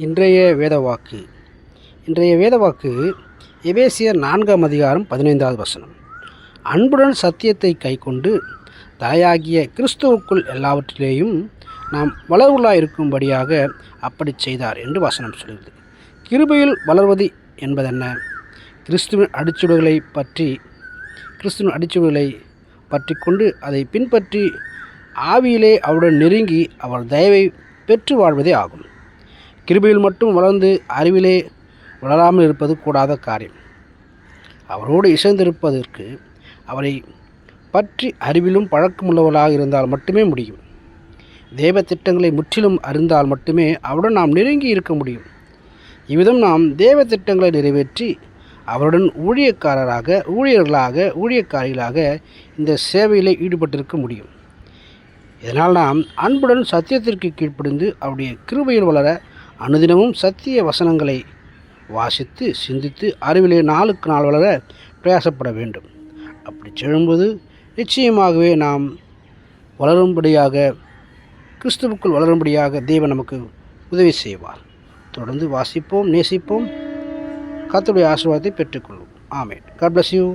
இன்றைய வேதவாக்கு எபேசியர் 4:15. அன்புடன் சத்தியத்தை கைக்கொண்டு தலையாகிய கிறிஸ்துவுக்குள் எல்லாவற்றிலேயும் நாம் வளர்வுள்ளாக இருக்கும்படியாக அப்படி செய்தார் என்று வசனம் சொல்கிறது. கிருபையில் வளர்வது என்பதென்ன? கிறிஸ்துவின் அடிச்சுவடுகளை பற்றி கொண்டு அதை பின்பற்றி ஆவியிலே அவருடன் நெருங்கி அவர் தயவை பெற்று வாழ்வதே ஆகும். கிருபையில் மட்டும் வளர்ந்து அறிவிலே வளராமல் இருப்பது கூடாத காரியம். அவரோடு இசைந்திருப்பதற்கு அவரை பற்றி அறிவிலும் பழக்கமுள்ளவர்களாக இருந்தால் மட்டுமே முடியும். தேவ திட்டங்களை முற்றிலும் அறிந்தால் மட்டுமே அவருடன் நாம் நெருங்கி இருக்க முடியும். இவ்விதம் நாம் தேவ திட்டங்களை நிறைவேற்றி அவருடன் ஊழியக்காரிகளாக இந்த சேவையில் ஈடுபட்டிருக்க முடியும். இதனால் நாம் அன்புடன் சத்தியத்திற்கு கீழ்ப்படிந்து அவருடைய கிருபையில் வளர அனுதினமும் சத்திய வசனங்களை வாசித்து சிந்தித்து அறிவிலே நாளுக்கு நாள் வளர பிரயாசப்பட வேண்டும். அப்படி செல்லும்போது நிச்சயமாகவே நாம் கிறிஸ்துவுக்குள் வளரும்படியாக தேவன் நமக்கு உதவி செய்வார். தொடர்ந்து வாசிப்போம், நேசிப்போம், கர்த்தருடைய ஆசீர்வாதத்தை பெற்றுக்கொள்வோம். ஆமென். God bless you.